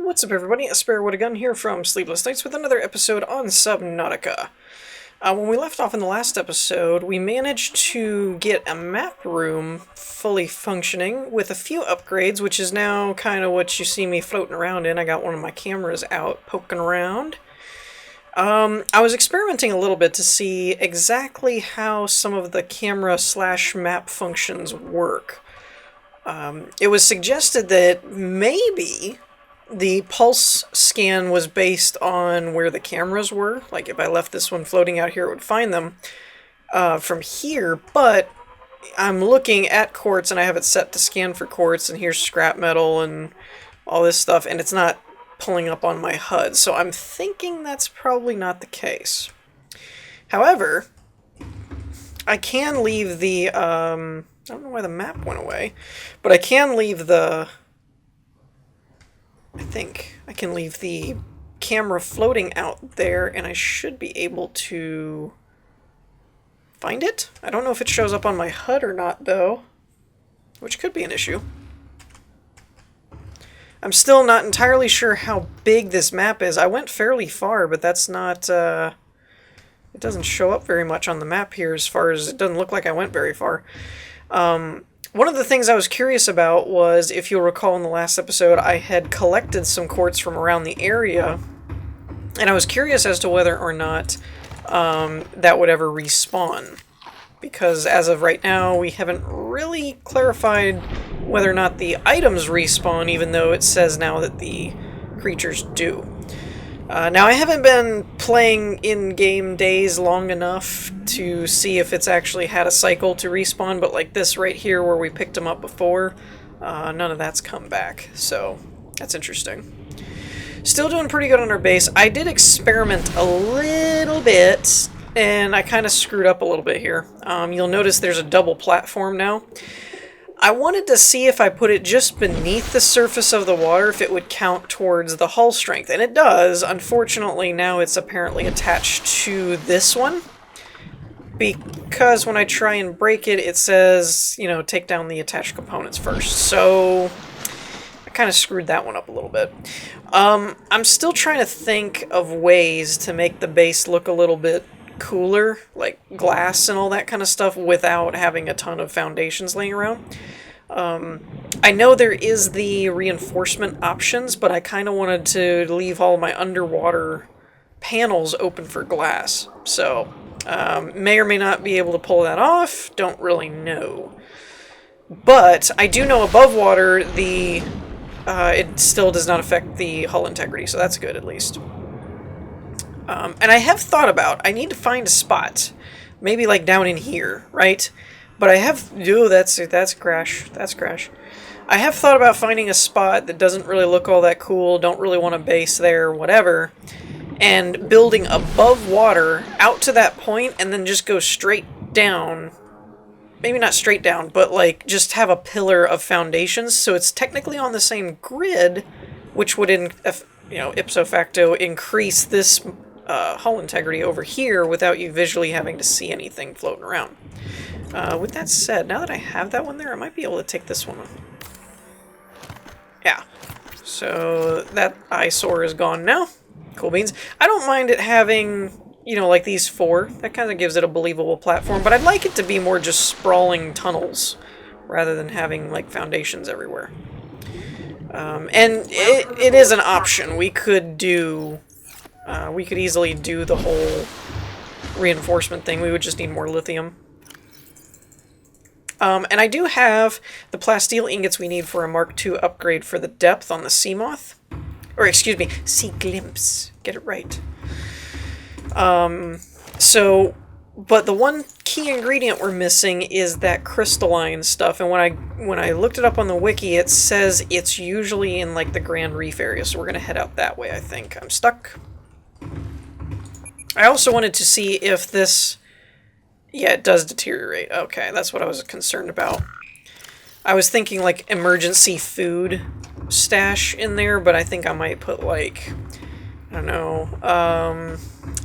What's up, everybody? A Spare with a Gun here from Sleepless with another episode on Subnautica. When we left off in the last episode, we managed to get a map room fully functioning with a few upgrades, which is now kind of what you see me floating around in. I got one of my cameras out poking around. I was experimenting a little bit to see exactly how some of the camera/map functions work. It was suggested that maybe the pulse scan was based on where the cameras were. Like if I left this one floating out here, it would find them from here. But I'm looking at quartz and I have it set to scan for quartz, and here's scrap metal and all this stuff, and it's not pulling up on my HUD. So I'm thinking that's probably not the case. However, I can leave the I don't know why the map went away, but I can leave the, I think I can leave the camera floating out there, and I should be able to find it. I don't know if it shows up on my HUD or not, though, which could be an issue. I'm still not entirely sure how big this map is. I went fairly far, but that's not, it doesn't show up very much on the map here, as far as it doesn't look like I went very far. One of the things I was curious about was, if you'll recall in the last episode, I had collected some quartz from around the area, and I was curious as to whether or not that would ever respawn. Because as of right now, we haven't really clarified whether or not the items respawn, even though it says now that the creatures do. Now, I haven't been playing in-game days long enough to see if it's actually had a cycle to respawn, but like this right here where we picked them up before, none of that's come back, so that's interesting. Still doing pretty good on our base. I did experiment a little bit, and I kind of screwed up a little bit here. You'll notice there's a double platform now. I wanted to see if I put it just beneath the surface of the water, if it would count towards the hull strength, and it does. Unfortunately, now it's apparently attached to this one, because when I try and break it, it says, you know, take down the attached components first. So I kind of screwed that one up a little bit. I'm still trying to think of ways to make the base look a little bit cooler, like glass and all that kind of stuff, without having a ton of foundations laying around. I know there is the reinforcement options, but I kind of wanted to leave all my underwater panels open for glass. So, may or may not be able to pull that off, don't really know. But I do know above water, it still does not affect the hull integrity, so that's good at least. And I have thought about, I need to find a spot, maybe like down in here, right? But I have, that's crash. I have thought about finding a spot that doesn't really look all that cool, don't really want a base there, whatever, and building above water out to that point, and then just go straight down. Maybe not straight down, but like just have a pillar of foundations, so it's technically on the same grid, which would, ipso facto, increase this hull integrity over here without you visually having to see anything floating around. With that said, now that I have that one there, I might be able to take this one. Yeah. So that eyesore is gone now. Cool beans. I don't mind it having, like these four. That kind of gives it a believable platform, but I'd like it to be more just sprawling tunnels rather than having like foundations everywhere. And it is an option. We could easily do the whole reinforcement thing. We would just need more lithium. And I do have the plasteel ingots we need for a Mark II upgrade for the depth on the Seamoth. Or, excuse me, Sea Glimpse. Get it right. But the one key ingredient we're missing is that crystalline stuff. And when I looked it up on the wiki, it says it's usually in, like, the Grand Reef area. So we're going to head out that way, I think. I'm stuck. I also wanted to see if this... Yeah, it does deteriorate. Okay, that's what I was concerned about. I was thinking, like, emergency food stash in there, but I think I might put, like... I don't know.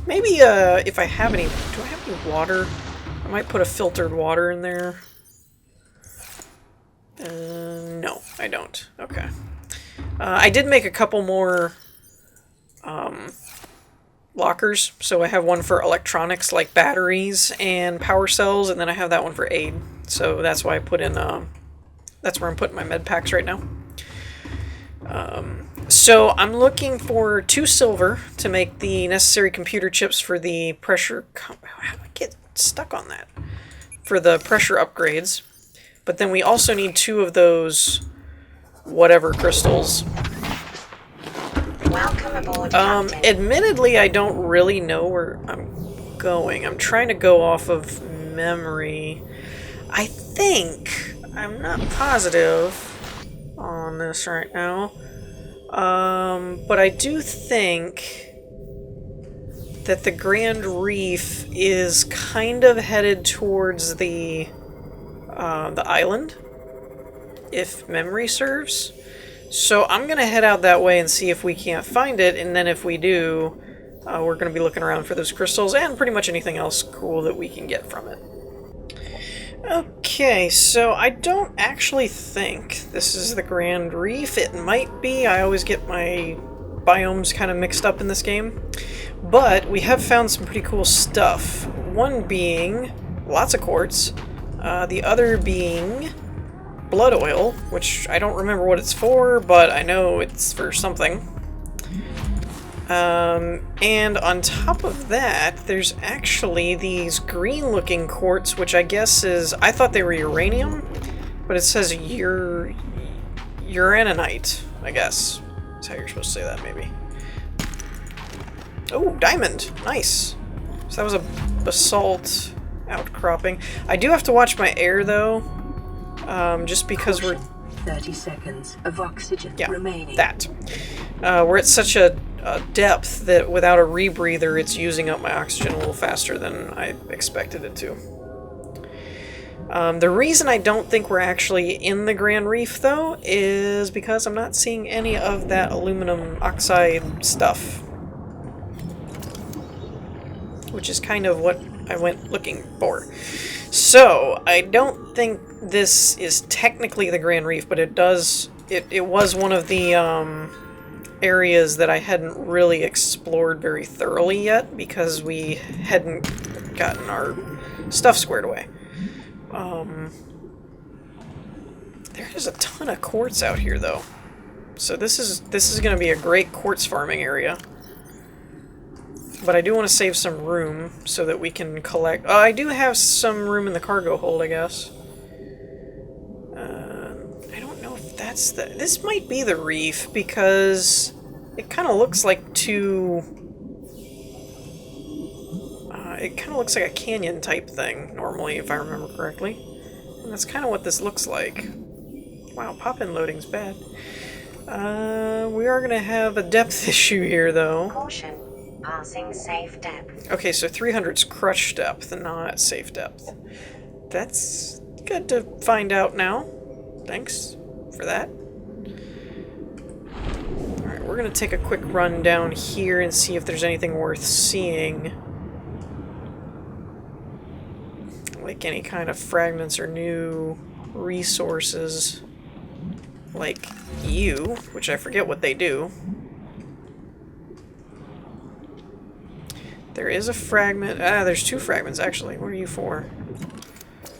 Maybe, if I have any... Do I have any water? I might put a filtered water in there. No, I don't. Okay. I did make a couple more lockers, so I have one for electronics like batteries and power cells, and then I have that one for aid. So that's why I put in, that's where I'm putting my med packs right now. So I'm looking for 2 silver to make the necessary computer chips for the pressure. How do I get stuck on that? For the pressure upgrades. But then we also need 2 of those whatever crystals. Welcome aboard, Captain. Admittedly, I don't really know where I'm going. I'm trying to go off of memory. I think, I'm not positive on this right now, but I do think that the Grand Reef is kind of headed towards the island, if memory serves. So I'm going to head out that way and see if we can't find it, and then if we do, we're going to be looking around for those crystals and pretty much anything else cool that we can get from it. Okay, so I don't actually think this is the Grand Reef. It might be. I always get my biomes kind of mixed up in this game. But we have found some pretty cool stuff. One being lots of quartz, the other being blood oil, which I don't remember what it's for, but I know it's for something. And on top of that, there's actually these green-looking quartz, which I guess is... I thought they were uranium, but it says uraninite, I guess. That's how you're supposed to say that, maybe. Oh, diamond! Nice! So that was a basalt outcropping. I do have to watch my air, though, just because we're... 30 seconds of oxygen remaining. That. We're at such a depth that without a rebreather, it's using up my oxygen a little faster than I expected it to. The reason I don't think we're actually in the Grand Reef, though, is because I'm not seeing any of that aluminum oxide stuff. Which is kind of what I went looking for. So, I don't think this is technically the Grand Reef, but it does... It was one of the areas that I hadn't really explored very thoroughly yet, because we hadn't gotten our stuff squared away. There is a ton of quartz out here, though. So this is going to be a great quartz farming area. But I do want to save some room so that we can collect... I do have some room in the cargo hold, I guess. I don't know if that's the... This might be the reef, because it kind of looks like two... it kind of looks like a canyon type thing, normally, if I remember correctly. And that's kind of what this looks like. Wow, pop-in loading's bad. We are going to have a depth issue here, though. Caution. Passing safe depth. Okay, so 300's crush depth and not safe depth. That's good to find out now. Thanks for that. Alright, we're going to take a quick run down here and see if there's anything worth seeing. Like any kind of fragments or new resources. Like you, which I forget what they do. There is a fragment. There's 2 fragments, actually. What are you for?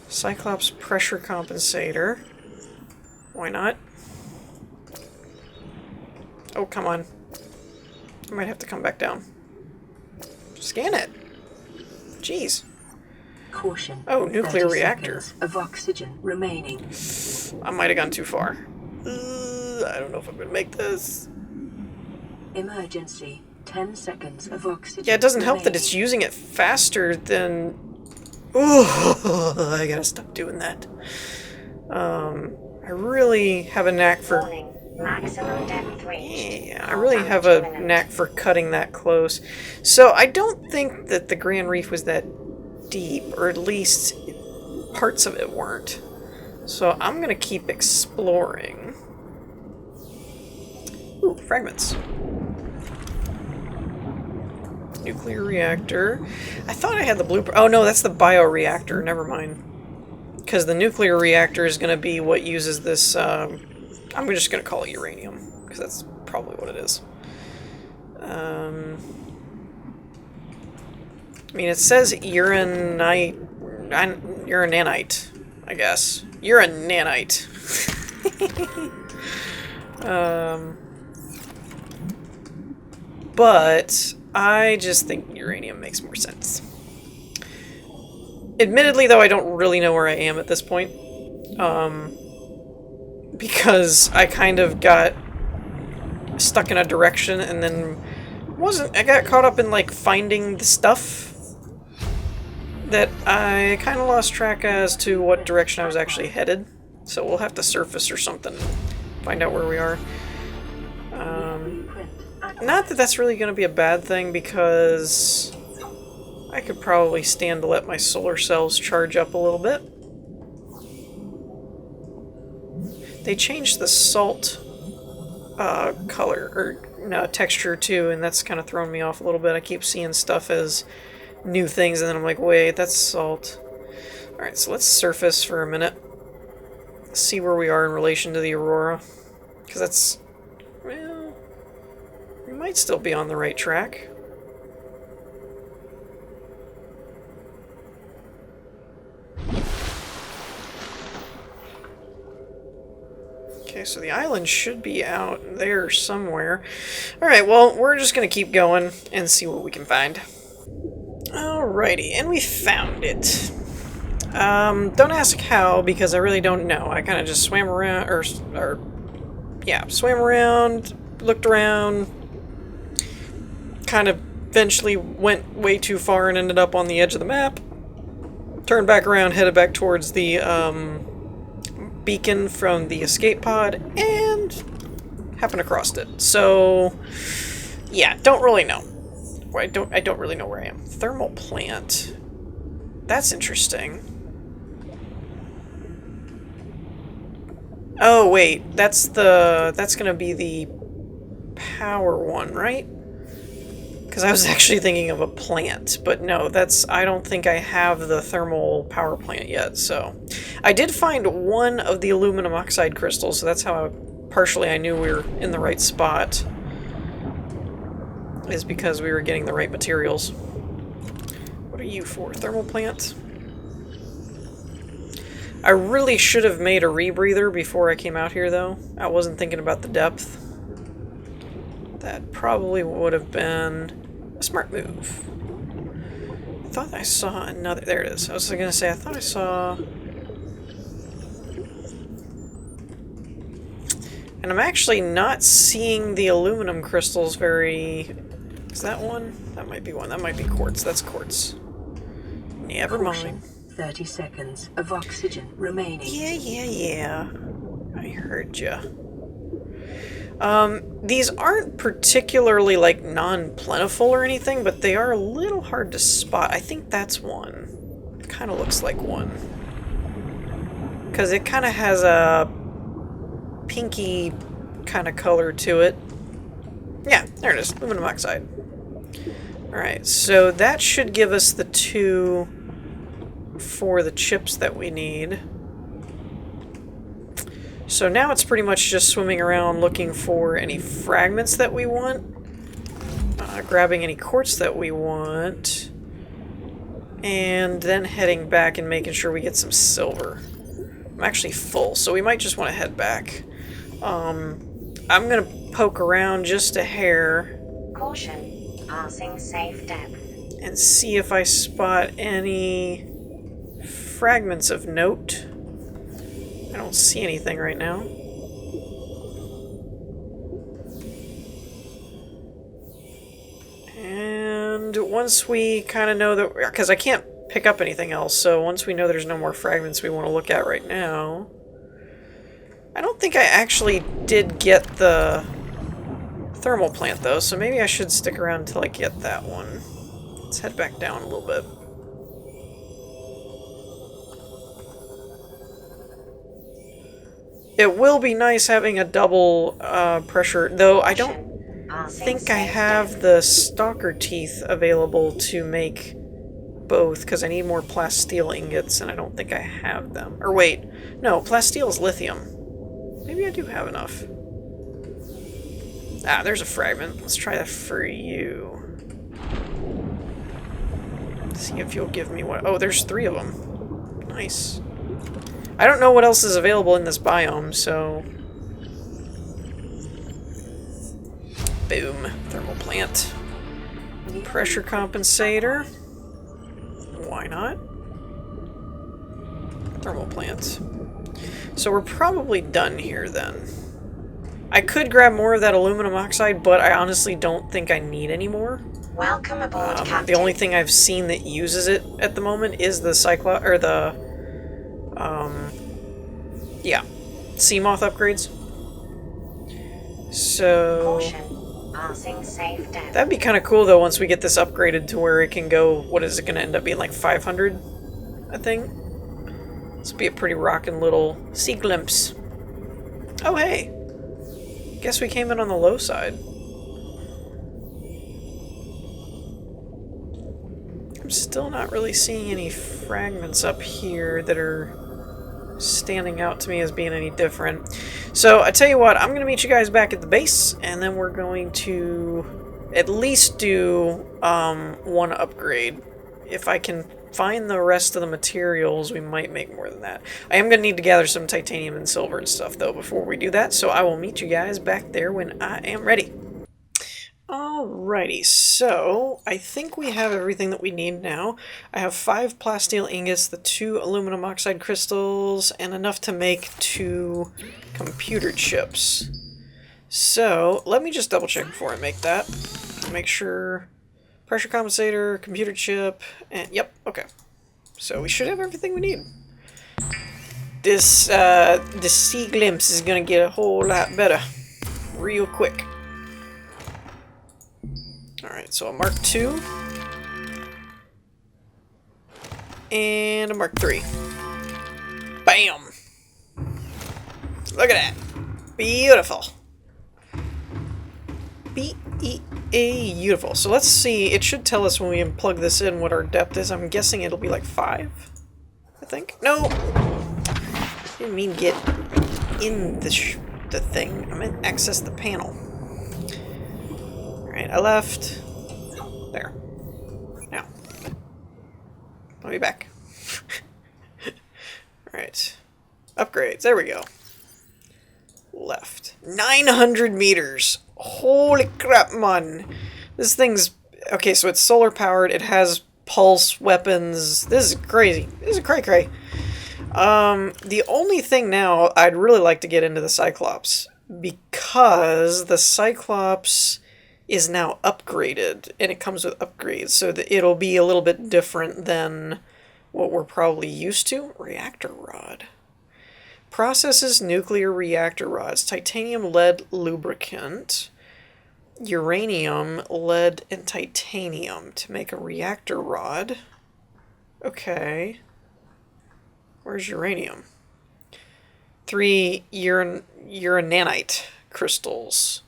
Cyclops pressure compensator. Why not? Oh, come on. I might have to come back down. Scan it. Jeez. Caution. Oh, nuclear reactor. Of oxygen remaining. I might have gone too far. I don't know if I'm going to make this. Emergency. 10 seconds of oxygen. Yeah, it doesn't help that it's using it faster than... Ooh, I gotta stop doing that. I really have a knack for... Maximum depth reached. Yeah, I really have a knack for cutting that close. So I don't think that the Grand Reef was that deep, or at least parts of it weren't. So I'm gonna keep exploring. Ooh, fragments. Nuclear reactor. I thought I had the blueprint. Oh no, that's the bioreactor. Never mind. Because the nuclear reactor is going to be what uses this... I'm just going to call it uranium. because that's probably what it is. I mean, it says uranite, uranite, I guess. Uranite. But I just think uranium makes more sense. Admittedly, though, I don't really know where I am at this point. Because I kind of got stuck in a direction and then I got caught up in, like, finding the stuff that I kind of lost track as to what direction I was actually headed. So we'll have to surface or something and find out where we are. Not that that's really going to be a bad thing, because I could probably stand to let my solar cells charge up a little bit. They changed the salt color, or no, texture too, and that's kind of thrown me off a little bit. I keep seeing stuff as new things, and then I'm like, wait, that's salt. Alright, so let's surface for a minute. See where we are in relation to the aurora. Because that's... well, we might still be on the right track. Okay, so the island should be out there somewhere. Alright, well, we're just going to keep going and see what we can find. Alrighty, and we found it. Don't ask how, because I really don't know. I kind of just swam around, swam around, looked around, kind of eventually went way too far and ended up on the edge of the map. Turned back around, headed back towards the, beacon from the escape pod, and happened across it. So, yeah, don't really know. I don't really know where I am. Thermal plant. That's interesting. Oh wait, that's gonna be the power one, right? Because I was actually thinking of a plant, but no, I don't think I have the thermal power plant yet, so. I did find one of the aluminum oxide crystals, so that's how partially I knew we were in the right spot. Is because we were getting the right materials. What are you for? Thermal plant? I really should have made a rebreather before I came out here, though. I wasn't thinking about the depth. That probably would have been a smart move. I thought I saw another... there it is. I was going to say, I thought I saw... and I'm actually not seeing the aluminum crystals very... is that one? That might be one. That might be quartz. That's quartz. Never mind. 30 seconds of oxygen remaining. Yeah. I heard ya. These aren't particularly, like, non-plentiful or anything, but they are a little hard to spot. I think that's one. It kind of looks like one. Because it kind of has a pinky kind of color to it. Yeah, there it is. Aluminum oxide. Alright, so that should give us the 2 for the chips that we need. So now it's pretty much just swimming around looking for any fragments that we want, grabbing any quartz that we want, and then heading back and making sure we get some silver. I'm actually full, so we might just want to head back. I'm going to poke around just a hair. Caution, passing safe depth. And see if I spot any fragments of note. I don't see anything right now. And once we kind of know that... because I can't pick up anything else, so once we know there's no more fragments we want to look at right now... I don't think I actually did get the thermal plant, though, so maybe I should stick around until I get that one. Let's head back down a little bit. It will be nice having a double pressure, though I don't think I have the stalker teeth available to make both, because I need more plasteel ingots, and I don't think I have them. Or wait, no, plasteel is lithium. Maybe I do have enough. Ah, there's a fragment. Let's try that for you. See if you'll give me one. Oh, there's 3 of them. Nice. I don't know what else is available in this biome, so... Boom. Thermal plant. Pressure compensator. Why not? Thermal plant. So we're probably done here then. I could grab more of that aluminum oxide, but I honestly don't think I need any more. Welcome aboard, Captain. The only thing I've seen that uses it at the moment is the yeah, Seamoth upgrades. So Caution. Passing safe depth. that'd be kind of cool though once we get this upgraded to where it can go. What is it going to end up being, like 500? I think. This would be a pretty rockin' little sea glimpse. Oh hey, guess we came in on the low side. I'm still not really seeing any fragments up here that are standing out to me as being any different. So I tell you what, I'm going to meet you guys back at the base, and then we're going to at least do one upgrade. If I can find the rest of the materials, we might make more than that. I am going to need to gather some titanium and silver and stuff, though, before we do that, so I will meet you guys back there when I am ready. Alrighty, so I think we have everything that we need now. I have 5 plasteel ingots, the 2 aluminum oxide crystals, and enough to make 2 computer chips. So let me just double check before I make that. Make sure pressure compensator, computer chip, and yep, okay. So we should have everything we need. This sea glimpse is gonna get a whole lot better real quick. Alright, so a Mark II and a Mark III. Bam! Look at that! Beautiful! Beautiful. So let's see, it should tell us when we plug this in what our depth is. I'm guessing it'll be like 5, I think. No! Didn't mean get in the thing. I meant access the panel. Alright, I left. There. Now. Let me back. Alright. Upgrades. There we go. Left. 900 meters! Holy crap, man! This thing's... Okay, so it's solar powered. It has pulse weapons. This is crazy. This is cray-cray. The only thing now, I'd really like to get into the Cyclops. Because the Cyclops is now upgraded, and it comes with upgrades, so that it'll be a little bit different than what we're probably used to. Reactor rod. Processes nuclear reactor rods. Titanium, lead, lubricant. Uranium, lead, and titanium to make a reactor rod. Okay. Where's uranium? 3 uranite crystals.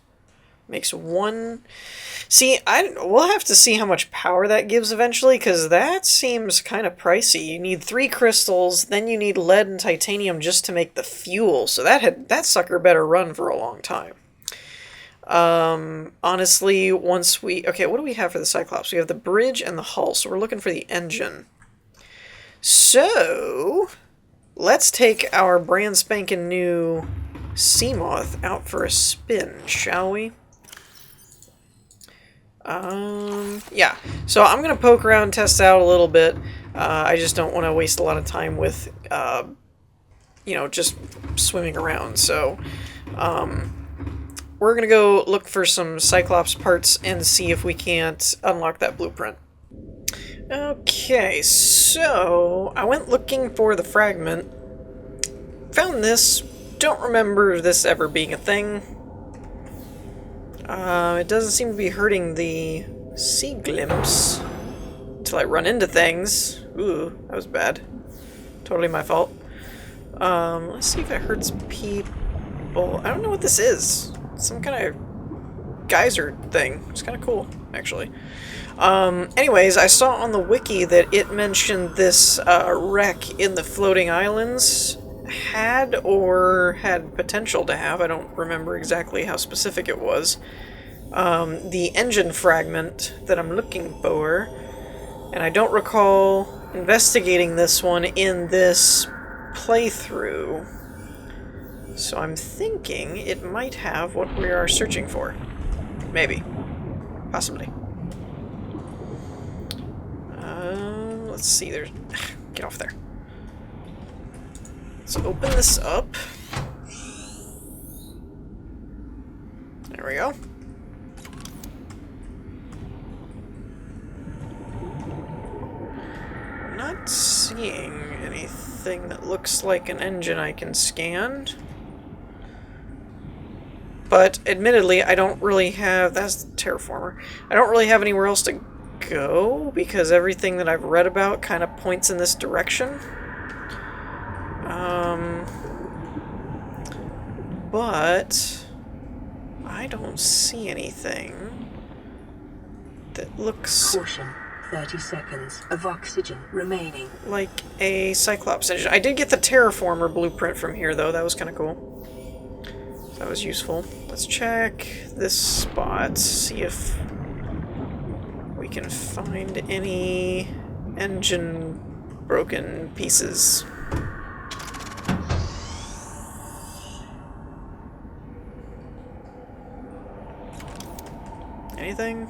Makes 1... See, we'll have to see how much power that gives eventually, because that seems kind of pricey. You need 3 crystals, then you need lead and titanium just to make the fuel. So that sucker better run for a long time. Honestly, once we... Okay, what do we have for the Cyclops? We have the bridge and the hull, so we're looking for the engine. So, let's take our brand spanking new Seamoth out for a spin, shall we? Yeah. So I'm going to poke around, test out a little bit. I just don't want to waste a lot of time with, you know, just swimming around. So, we're going to go look for some Cyclops parts and see if we can't unlock that blueprint. Okay, so I went looking for the fragment. Found this. Don't remember this ever being a thing. It doesn't seem to be hurting the sea glimpse until I run into things. Ooh, that was bad. Totally my fault. Let's see if it hurts people. I don't know what this is. Some kind of geyser thing. It's kind of cool, actually. Anyways, I saw on the wiki that it mentioned this wreck in the floating islands had or had potential to have, I don't remember exactly how specific it was, the engine fragment that I'm looking for, and I don't recall investigating this one in this playthrough. So I'm thinking it might have what we are searching for. Maybe. Possibly. Let's see, there's... Get off there. Let's open this up. There we go. I'm not seeing anything that looks like an engine I can scan. But, admittedly, I don't really have... That's the terraformer. I don't really have anywhere else to go, because everything that I've read about kind of points in this direction. But... I don't see anything that looks... Caution. 30 seconds of oxygen remaining. Like a Cyclops engine. I did get the terraformer blueprint from here, though. That was kind of cool. That was useful. Let's check this spot, see if we can find any engine broken pieces. Anything?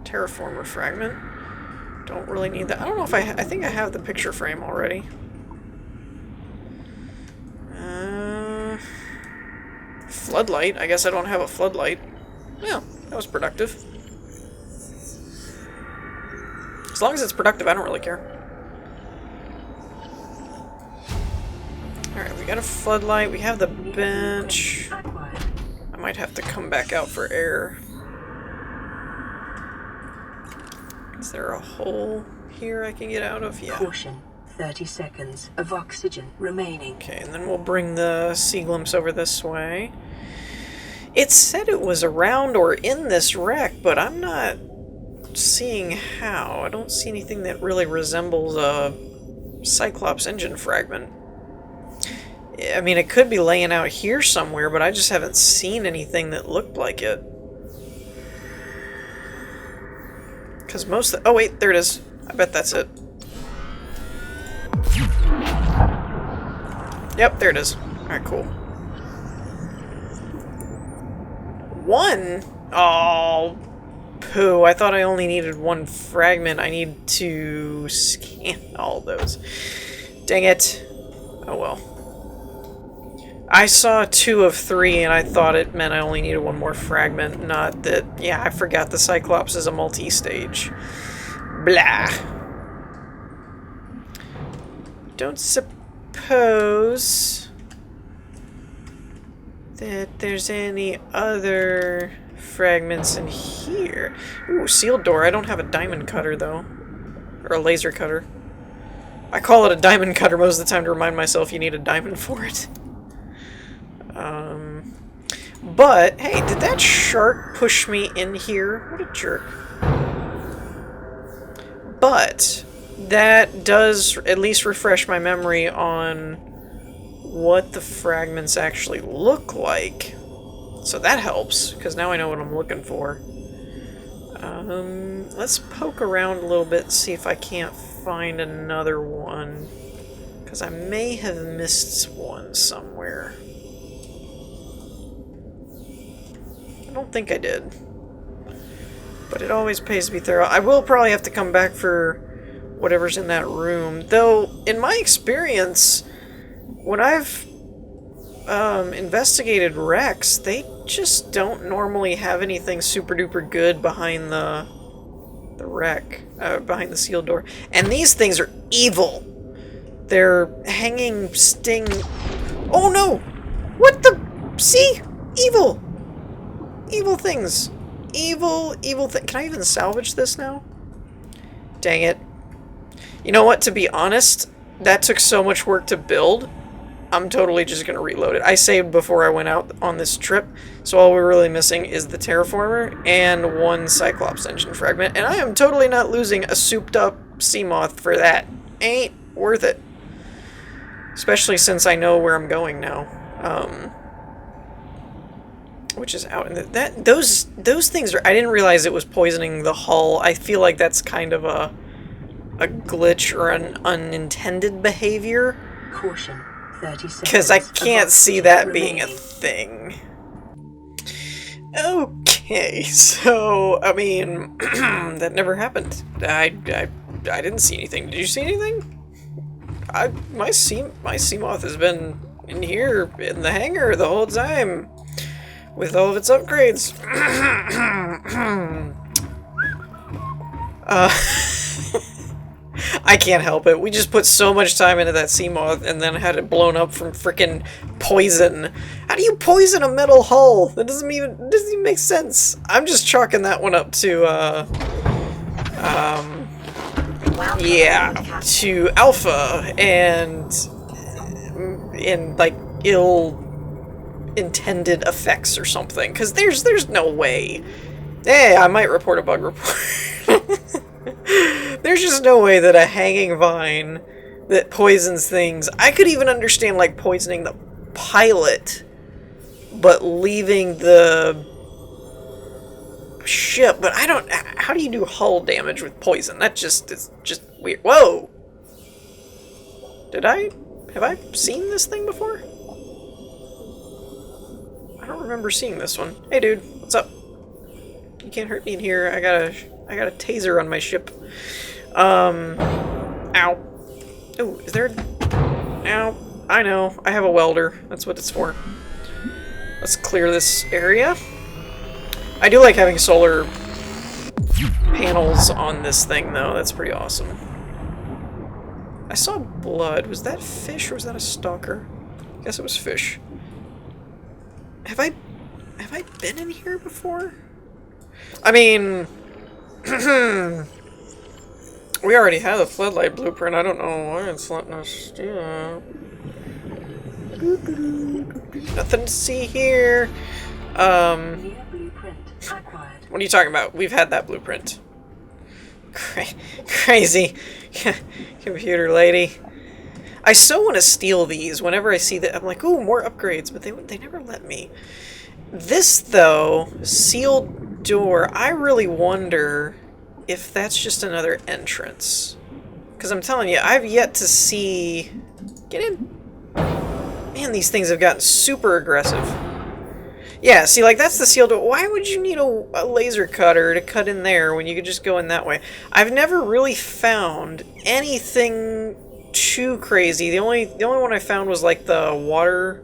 Terraformer fragment. Don't really need that. I don't know if I think I have the picture frame already. Floodlight. I guess I don't have a floodlight. Yeah, that was productive. As long as it's productive, I don't really care. Alright, we got a floodlight. We have the bench. I might have to come back out for air. Is there a hole here I can get out of? Yeah. Caution. 30 seconds of oxygen remaining. Okay, and then we'll bring the sea glimpse over this way. It said it was around or in this wreck, but I'm not seeing how. I don't see anything that really resembles a Cyclops engine fragment. I mean, it could be laying out here somewhere, but I just haven't seen anything that looked like it. Because most of the... Oh, wait, there it is. I bet that's it. Yep, there it is. Alright, cool. One? Oh, poo. I thought I only needed one fragment. I need to scan all those. Dang it. Oh, well. I saw 2 of 3, and I thought it meant I only needed one more fragment. Not that... Yeah, I forgot the Cyclops is a multi-stage. Blah. Don't suppose that there's any other fragments in here. Ooh, sealed door. I don't have a diamond cutter, though. Or a laser cutter. I call it a diamond cutter most of the time to remind myself you need a diamond for it. But, hey, did that shark push me in here? What a jerk. But that does at least refresh my memory on what the fragments actually look like. So that helps, because now I know what I'm looking for. Let's poke around a little bit and see if I can't find another one. Because I may have missed one somewhere. I don't think I did. But it always pays to be thorough. I will probably have to come back for whatever's in that room. Though, in my experience, when I've investigated wrecks, they just don't normally have anything super duper good behind the wreck, behind the sealed door. And these things are evil. They're hanging sting... Oh no! What the... See? Evil! Evil things. Evil thing. Can I even salvage this now? Dang it. You know what? To be honest, that took so much work to build. I'm totally just going to reload it. I saved before I went out on this trip, so all we're really missing is the terraformer and one Cyclops engine fragment, and I am totally not losing a souped up Seamoth for that. Ain't worth it. Especially since I know where I'm going now. Which is out in the, those things are, I didn't realize it was poisoning the hull. I feel like that's kind of a glitch or an unintended behavior. Caution, 30 seconds. Because I can't see that being a thing. Okay, so I mean that never happened. I didn't see anything. Did you see anything? My Seamoth has been in here in the hangar the whole time. With all of its upgrades. I can't help it. We just put so much time into that Seamoth and then had it blown up from frickin' poison. How do you poison a metal hull? That doesn't even make sense. I'm just chalking that one up to yeah, to Alpha and like ill-intended effects or something, because there's no way. Hey, I might report a bug report. There's just no way that a hanging vine that poisons things. I could even understand like poisoning the pilot, but leaving the ship. But I don't. How do you do hull damage with poison? That just is just weird. Whoa! Have I seen this thing before? I don't remember seeing this one. Hey, dude, what's up? You can't hurt me in here. I got a taser on my ship. Ow. Oh, is there? Ow. I know. I have a welder. That's what it's for. Let's clear this area. I do like having solar panels on this thing, though. That's pretty awesome. I saw blood. Was that fish or was that a stalker? I guess it was fish. Have I been in here before? I mean, we already have the floodlight blueprint. I don't know why it's letting us do that. Nothing to see here. What are you talking about? We've had that blueprint. Crazy computer lady. I so want to steal these. Whenever I see that, I'm like, ooh, more upgrades, but they never let me. This, though, sealed door, I really wonder if that's just another entrance. Because I'm telling you, I've yet to see... Get in. Man, these things have gotten super aggressive. Yeah, see, like, that's the sealed door. Why would you need a laser cutter to cut in there when you could just go in that way? I've never really found anything too crazy. The only one I found was, like, the water...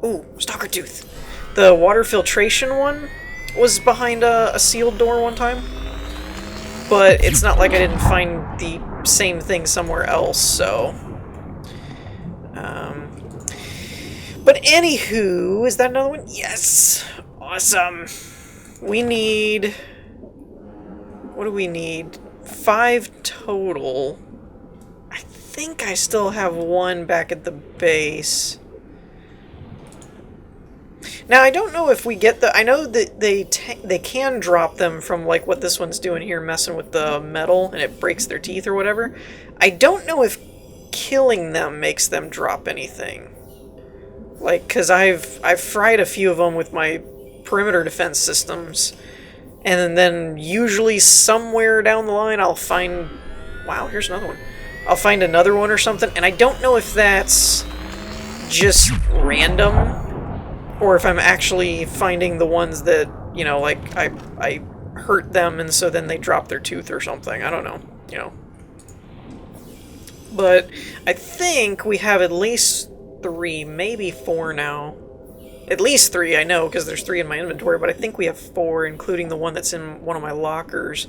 Ooh, stalker tooth. The water filtration one was behind a sealed door one time. But it's not like I didn't find the same thing somewhere else, so... But anywho, is that another one? Yes! Awesome! We need... What do we need? 5 total. I think I still have 1 back at the base. Now, I don't know if we get the... I know that they can drop them from, like, what this one's doing here, messing with the metal, and it breaks their teeth or whatever. I don't know if killing them makes them drop anything. Like, because I've fried a few of them with my perimeter defense systems, and then usually somewhere down the line I'll find... Wow, here's another one. I'll find another one or something, and I don't know if that's just random, or if I'm actually finding the ones that, you know, like, I hurt them and so then they drop their tooth or something. I don't know, you know. But I think we have at least 3, maybe 4 now. At least 3, I know, because there's 3 in my inventory, but I think we have 4, including the one that's in one of my lockers.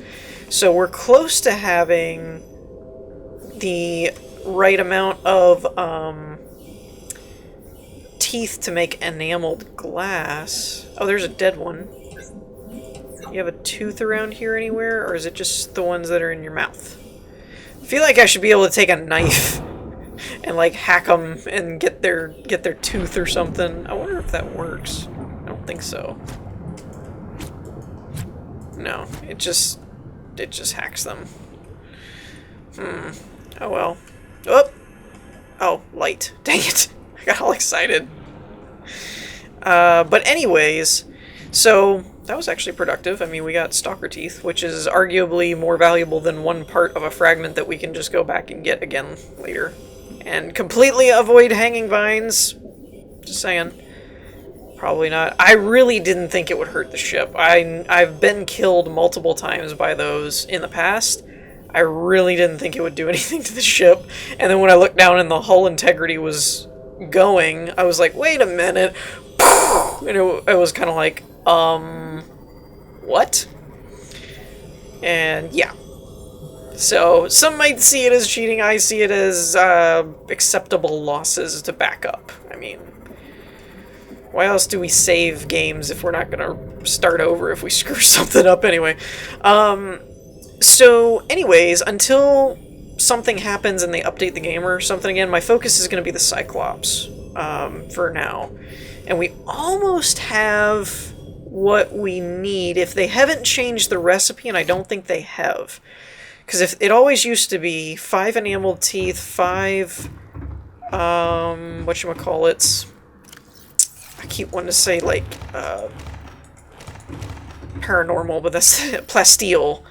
So we're close to having the right amount of teeth to make enameled glass. Oh, there's a dead one. You have a tooth around here anywhere, or is it just the ones that are in your mouth? I feel like I should be able to take a knife and like hack them and get their tooth or something. I wonder if that works. I don't think so. No, it just hacks them. Oh well. Oh, light. Dang it. I got all excited. But anyways, so that was actually productive. I mean, we got stalker teeth, which is arguably more valuable than one part of a fragment that we can just go back and get again later. And completely avoid hanging vines. Just saying. Probably not. I really didn't think it would hurt the ship. I've been killed multiple times by those in the past. I really didn't think it would do anything to the ship. And then when I looked down and the hull integrity was going, I was like, wait a minute. And it was kind of like, what? And yeah. So, some might see it as cheating, I see it as acceptable losses to back up. I mean, why else do we save games if we're not going to start over if we screw something up anyway? So, anyways, until something happens and they update the game or something again, my focus is going to be the Cyclops for now. And we almost have what we need if they haven't changed the recipe, and I don't think they have. Because if it always used to be 5 enameled teeth, 5, whatchamacallits, I keep wanting to say, like, paranormal, but that's plasteel.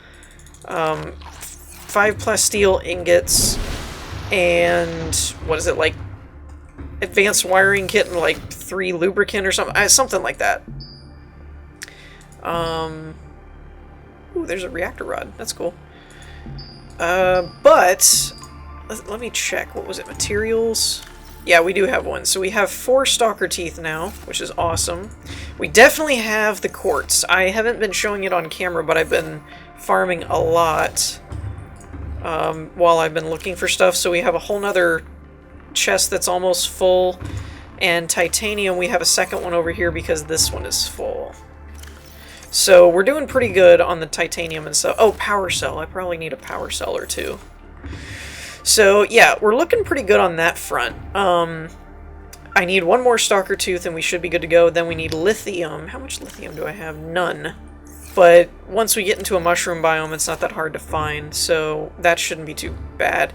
5 plasteel ingots, and, what is it, like, advanced wiring kit and, like, 3 lubricant or something, something like that. Ooh, there's a reactor rod, that's cool. But, let me check, what was it, materials? Yeah, we do have one. So we have 4 stalker teeth now, which is awesome. We definitely have the quartz. I haven't been showing it on camera, but I've been farming a lot while I've been looking for stuff. So we have a whole nother chest that's almost full. And titanium, we have a second one over here because this one is full. So we're doing pretty good on the titanium and stuff. Oh, power cell. I probably need a power cell or 2. So, yeah, we're looking pretty good on that front. I need 1 more stalker tooth and we should be good to go. Then we need lithium. How much lithium do I have? None. But once we get into a mushroom biome, it's not that hard to find, so that shouldn't be too bad.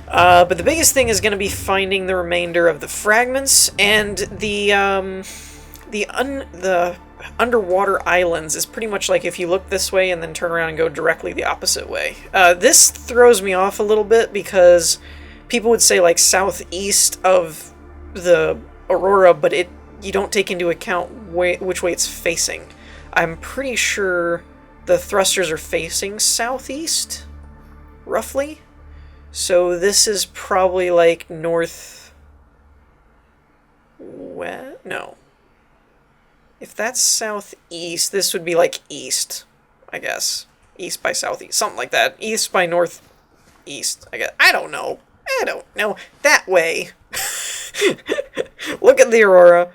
But the biggest thing is going to be finding the remainder of the fragments, and the underwater islands is pretty much like if you look this way and then turn around and go directly the opposite way. This throws me off a little bit because people would say like southeast of the aurora, but you don't take into account which way it's facing. I'm pretty sure the thrusters are facing southeast, roughly. So this is probably like north... west? No. If that's southeast, this would be like east, I guess. East by southeast, something like that. East by northeast, I guess. I don't know. That way. Look at the aurora,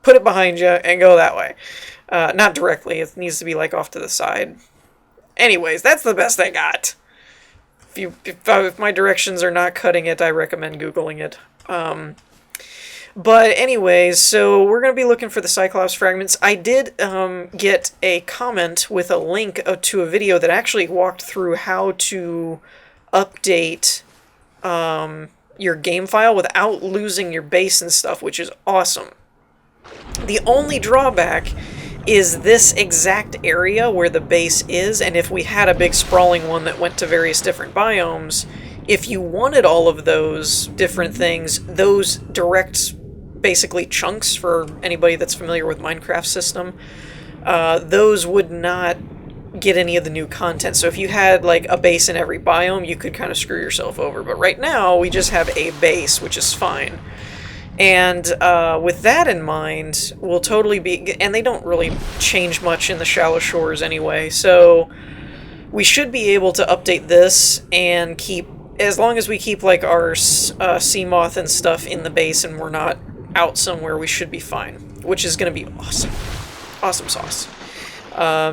put it behind you, and go that way. Not directly, it needs to be like off to the side. Anyways, that's the best I got. If my directions are not cutting it, I recommend Googling it. But anyways, so we're going to be looking for the Cyclops fragments. I did get a comment with a link to a video that actually walked through how to update your game file without losing your base and stuff, which is awesome. The only drawback is this exact area where the base is, and if we had a big sprawling one that went to various different biomes, if you wanted all of those different things, those direct, basically chunks for anybody that's familiar with Minecraft system, those would not get any of the new content. So if you had like a base in every biome, you could kind of screw yourself over. But right now, we just have a base, which is fine. And with that in mind, we'll totally be... And they don't really change much in the shallow shores anyway, so we should be able to update this and keep... As long as we keep like our Seamoth and stuff in the base and we're not out somewhere, we should be fine. Which is going to be awesome. Awesome sauce.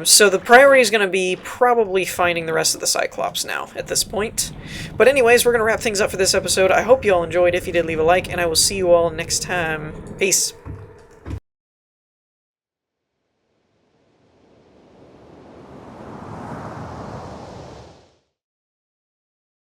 So the priority is going to be probably finding the rest of the Cyclops now at this point. But anyways, we're going to wrap things up for this episode. I hope you all enjoyed. If you did, leave a like, and I will see you all next time. Peace.